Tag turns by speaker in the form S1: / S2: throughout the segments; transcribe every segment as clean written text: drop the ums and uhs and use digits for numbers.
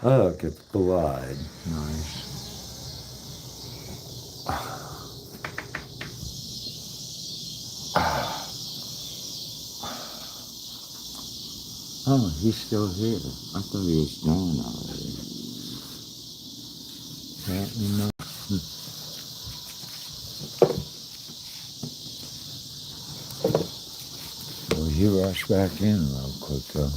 S1: Oh, look, it's blood.
S2: Nice. Oh, he's still here. I thought he was gone already. Apparently not. Well, he rushed back in real quick though.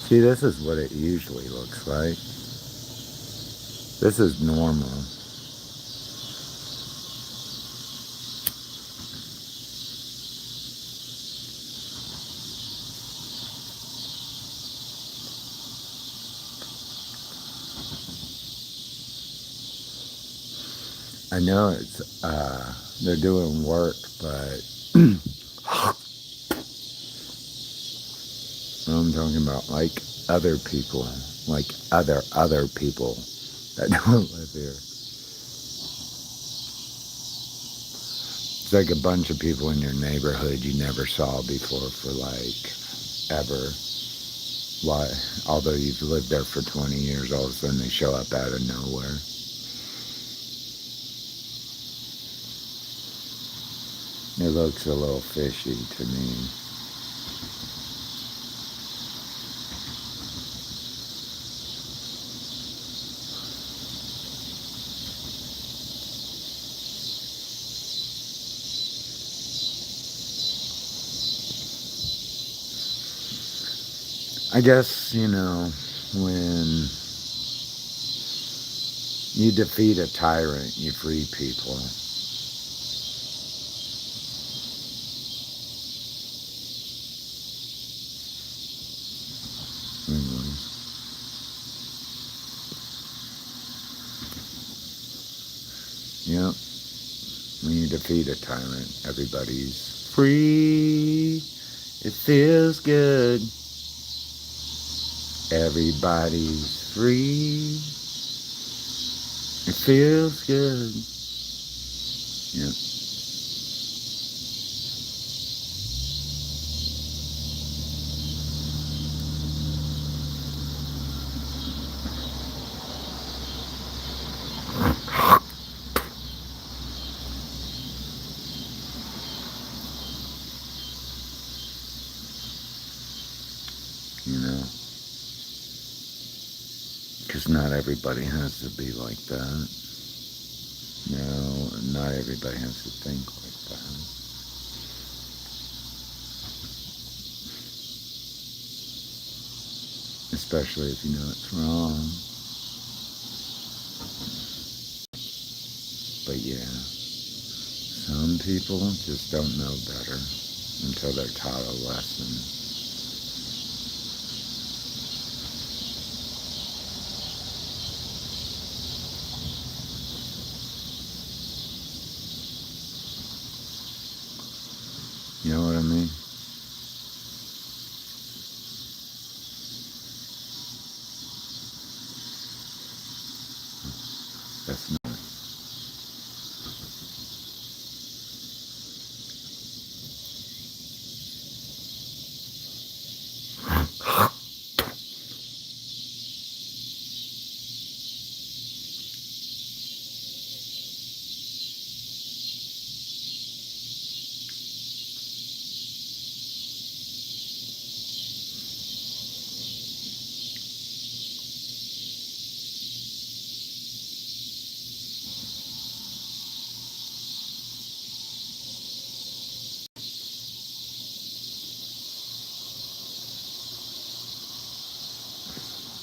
S1: See, this is what it usually looks like. This is normal. I know it's, they're doing work, but I'm talking about like other people, like other people that don't live here. It's like a bunch of people in your neighborhood you never saw before for like ever. Why? Although you've lived there for 20 years, all of a sudden they show up out of nowhere. It looks a little fishy to me. I guess, you know, when you defeat a tyrant, you free people. Anyways. Yep. When you defeat a tyrant, everybody's free. It feels good. Everybody's free. It feels good. Yep. You know, because not everybody has to be like that. No, not everybody has to think like that. Especially if you know it's wrong. But yeah, some people just don't know better until they're taught a lesson. You know what I mean? That's not.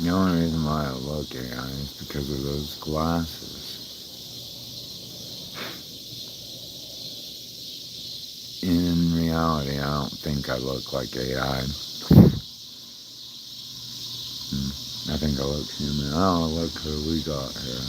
S1: The only reason why I look AI is because of those glasses. In reality, I don't think I look like AI. I think I look human. Oh, look who we got here.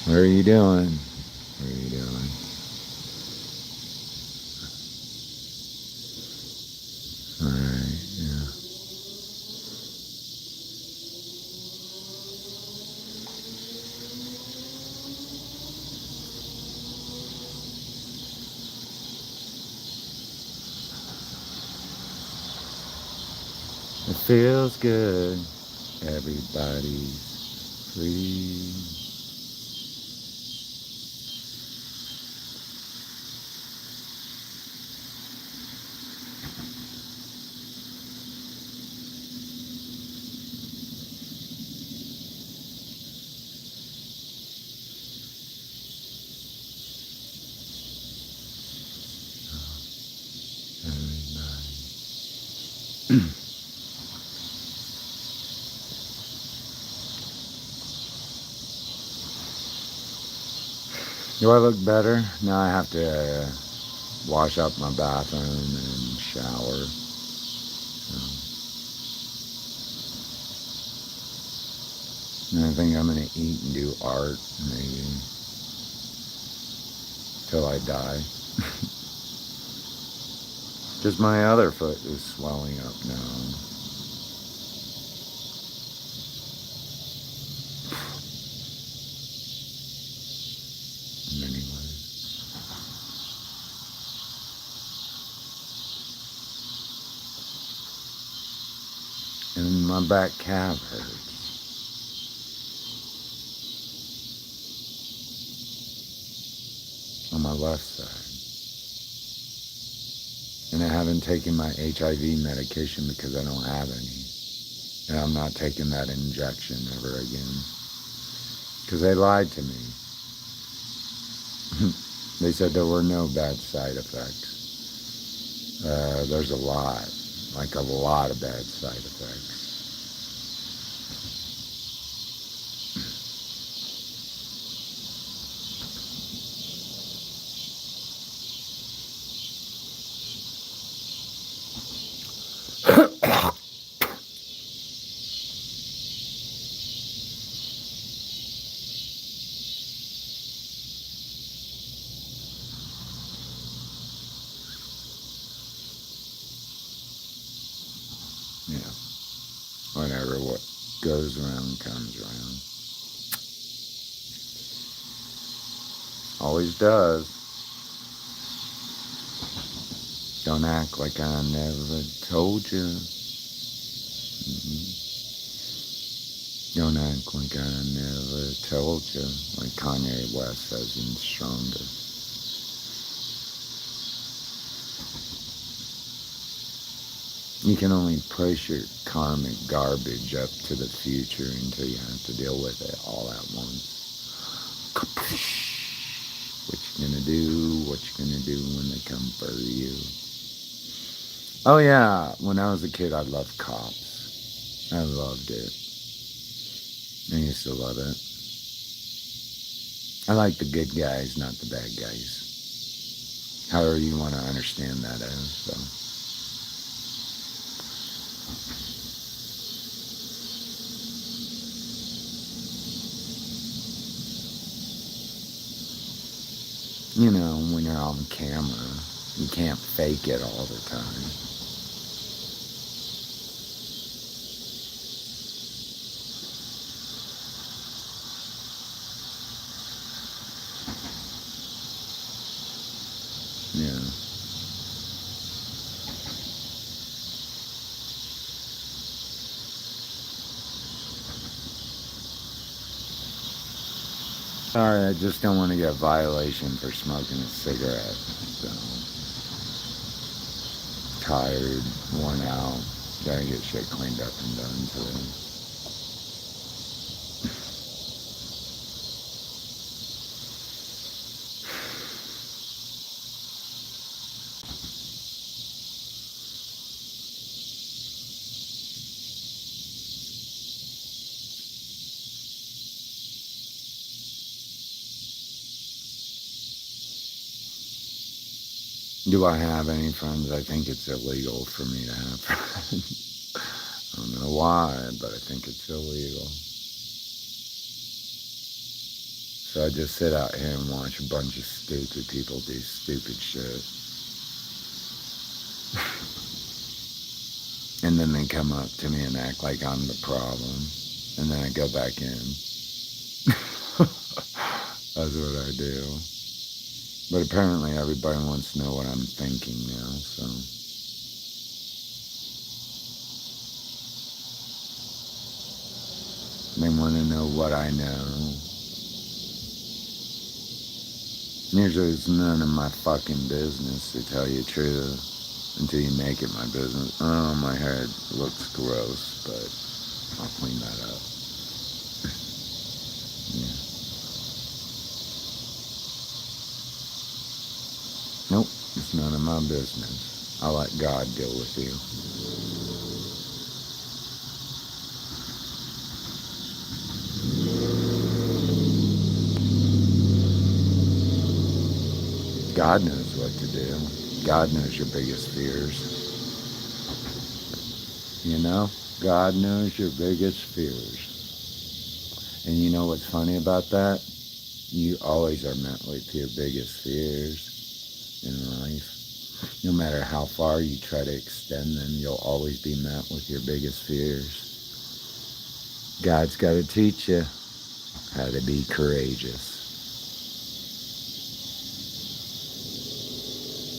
S1: What are you doing? What are you doing? Alright, yeah. It feels good. Everybody's free. Everybody. Do I look better? Now I have to wash up my bathroom and shower. And I think I'm going to eat and do art, maybe, till I die. Just my other foot is swelling up now. Anyway. And my back calf hurts. On my left side. And I haven't taken my HIV medication because I don't have any. And I'm not taking that injection ever again. Because they lied to me. They said there were no bad side effects. There's a lot. Like a lot of bad side effects. Yeah. Whatever. What goes around comes around. Always does. Don't act like I never told you. Don't act like I never told you. Like Kanye West says in Stronger. You can only push your karmic garbage up to the future until you have to deal with it all at once. What you gonna do? What you gonna do when they come for you? Oh yeah, when I was a kid I loved Cops. I loved it. I used to love it. I like the good guys, not the bad guys. However you want to understand that as, so. You know, when you're on camera, you can't fake it all the time. Yeah. Sorry, I just don't want to get a violation for smoking a cigarette. So, tired, worn out, gotta get shit cleaned up and done today. Do I have any friends? I think it's illegal for me to have friends. I don't know why, but I think it's illegal. So I just sit out here and watch a bunch of stupid people do stupid shit. And then they come up to me and act like I'm the problem. And then I go back in. That's what I do. But apparently everybody wants to know what I'm thinking now, so. want to know what I know. Usually it's none of my fucking business, to tell you the truth, until you make it my business. Oh, my hair looks gross, but I'll clean that up. Yeah. Nope, it's none of my business. I'll let God deal with you. God knows what to do. God knows your biggest fears. You know? God knows your biggest fears. And you know what's funny about that? You always are met with your biggest fears in life. No matter how far you try to extend them, you'll always be met with your biggest fears. God's got to teach you how to be courageous.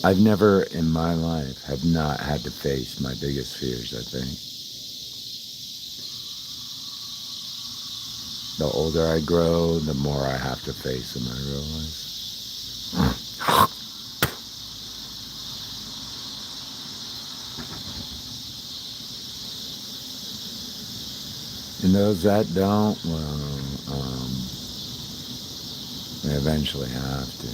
S1: I've never in my life have not had to face my biggest fears, I think. The older I grow, the more I have to face them, I realize. And those that don't, well, they eventually have to.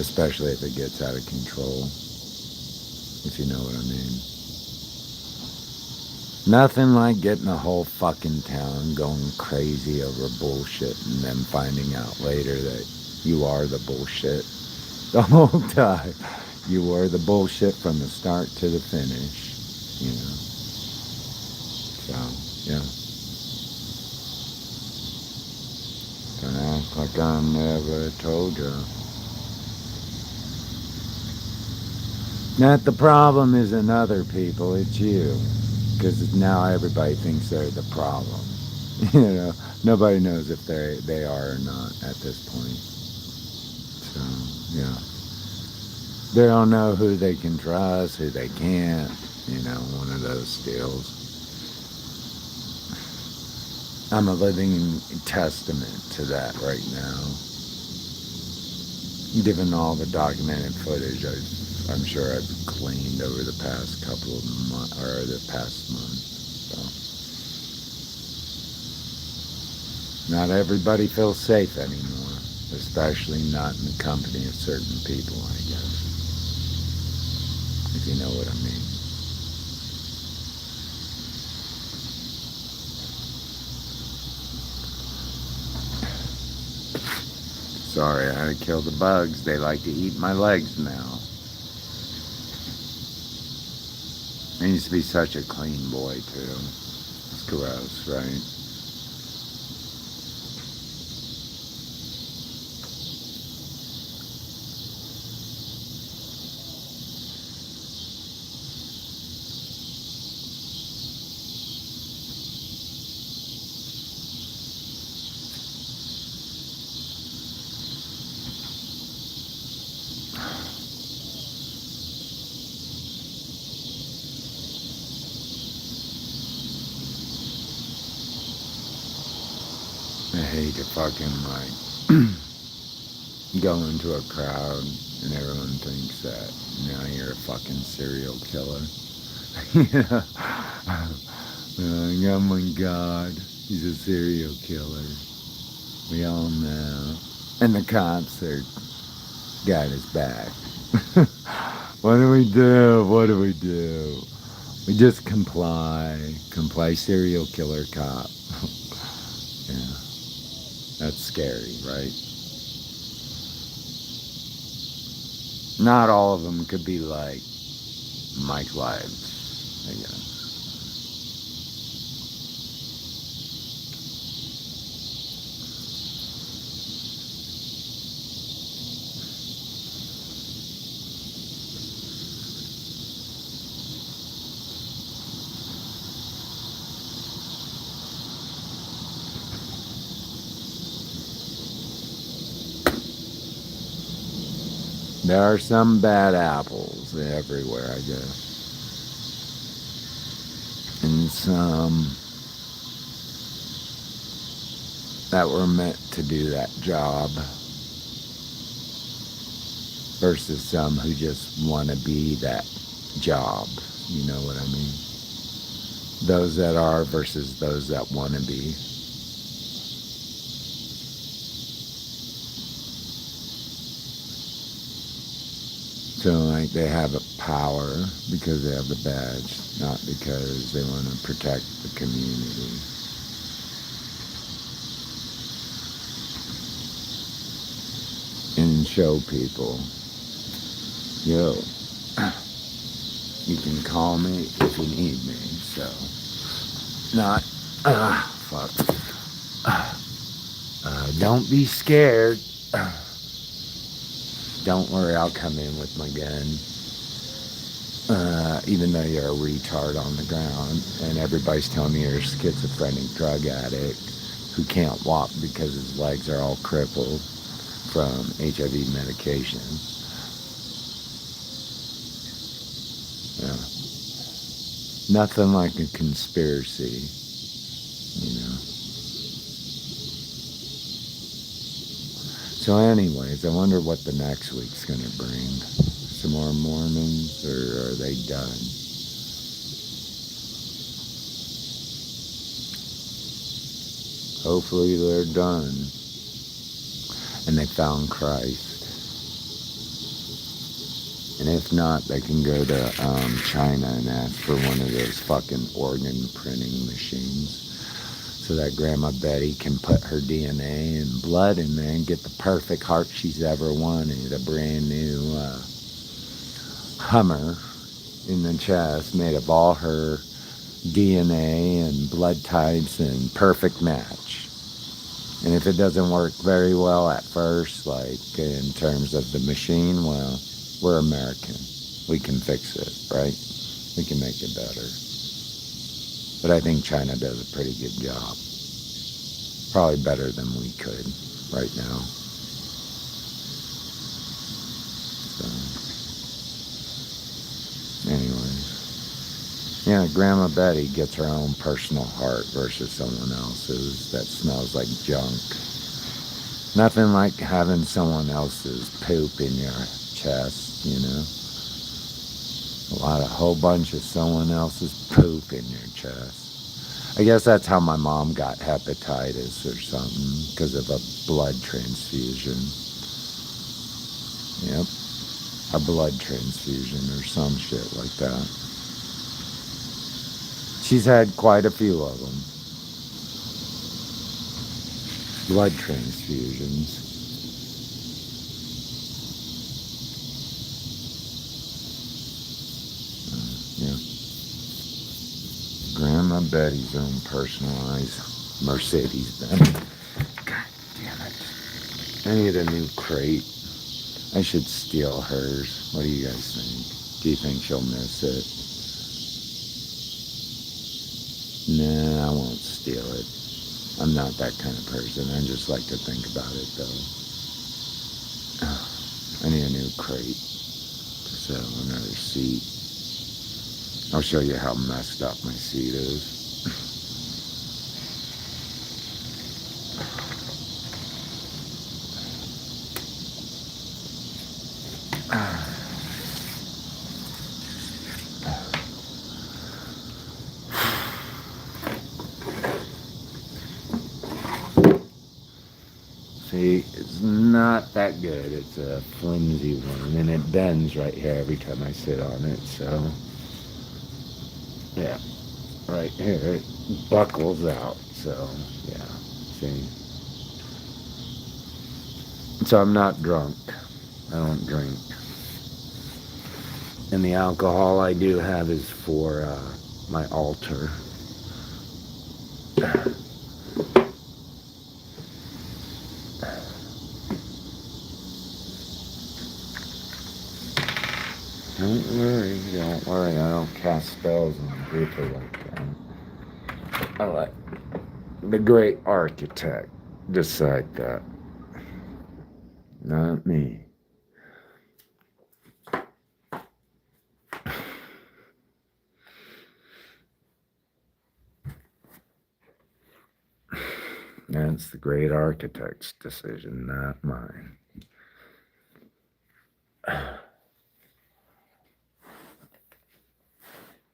S1: Especially if it gets out of control, if you know what I mean. Nothing like getting a whole fucking town going crazy over bullshit and then finding out later that you are the bullshit the whole time. You were the bullshit from the start to the finish, you know. So, yeah. Don't act like I never told you. Not the problem isn't other people, it's you. Because now everybody thinks they're the problem. You know, nobody knows if they are or not at this point. So, yeah. They don't know who they can trust, who they can't. You know, one of those deals. I'm a living testament to that right now. Given all the documented footage I'm sure I've cleaned over the past couple of months, or the past month. So, not everybody feels safe anymore, especially not in the company of certain people, I guess. If you know what I mean. Sorry, I had to kill the bugs. They like to eat my legs now. I used to be such a clean boy, too. It's gross, right? I hate to fucking, like, go into a crowd and everyone thinks that now you're a fucking serial killer. Yeah. Like, oh my God, he's a serial killer. We all know. And the cops are got his back. What do we do? What do we do? We just comply. Comply, serial killer cop. Yeah. That's scary, right? Not all of them could be like Mike Lives, I guess. There are some bad apples everywhere, I guess. And some that were meant to do that job versus some who just want to be that job. You know what I mean? Those that are versus those that want to be. So like they have a power because they have the badge, not because they want to protect the community. And show people, yo, you can call me if you need me. So, not, fuck. Don't be scared. Don't worry, I'll come in with my gun. Even though you're a retard on the ground and everybody's telling me you're a schizophrenic drug addict who can't walk because his legs are all crippled from HIV medication. Yeah. Nothing like a conspiracy, you know. So anyways, I wonder what the next week's going to bring. Some more Mormons, or are they done? Hopefully they're done. And they found Christ. And if not, they can go to China and ask for one of those fucking organ printing machines so that Grandma Betty can put her DNA and blood in there and get the perfect heart she's ever wanted. A brand new Hummer in the chest made of all her DNA and blood types and perfect match. And if it doesn't work very well at first, like in terms of the machine, well, we're American. We can fix it, right? We can make it better. But I think China does a pretty good job. Probably better than we could right now. So, anyways. Yeah, Grandma Betty gets her own personal heart versus someone else's that smells like junk. Nothing like having someone else's poop in your chest, you know? A whole bunch of someone else's poop in your chest. I guess that's how my mom got hepatitis or something, because of a blood transfusion. Yep, a blood transfusion or some shit like that. She's had quite a few of them. Blood transfusions. Yeah. Grandma Betty's own personalized Mercedes-Benz. God damn it. I need a new crate. I should steal hers. What do you guys think? Do you think she'll miss it? Nah, I won't steal it. I'm not that kind of person. I just like to think about it, though. I need a new crate to set on another seat. I'll show you how messed up my seat is. See, it's not that good. It's a flimsy one, and it bends right here every time I sit on it, so... Yeah, right here, it buckles out, so, yeah, see? So I'm not drunk. I don't drink. And the alcohol I do have is for my altar. Don't worry, I don't cast spells on people like that. I let the great architect decide that. Not me. That's the great architect's decision, not mine.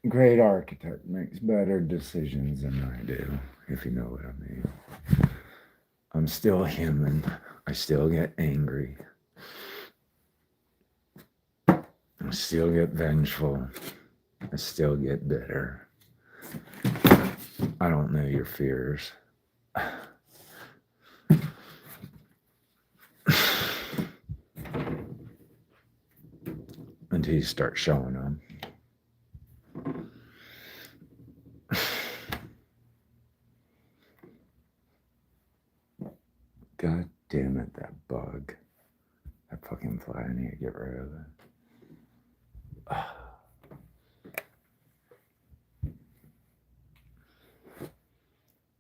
S1: Great architect makes better decisions than I do, if you know what I mean. I'm still human. I still get angry. I still get vengeful. I still get bitter. I don't know your fears. Until you start showing them. God damn it, that bug. That fucking fly, I need to get rid of it.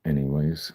S1: Anyways,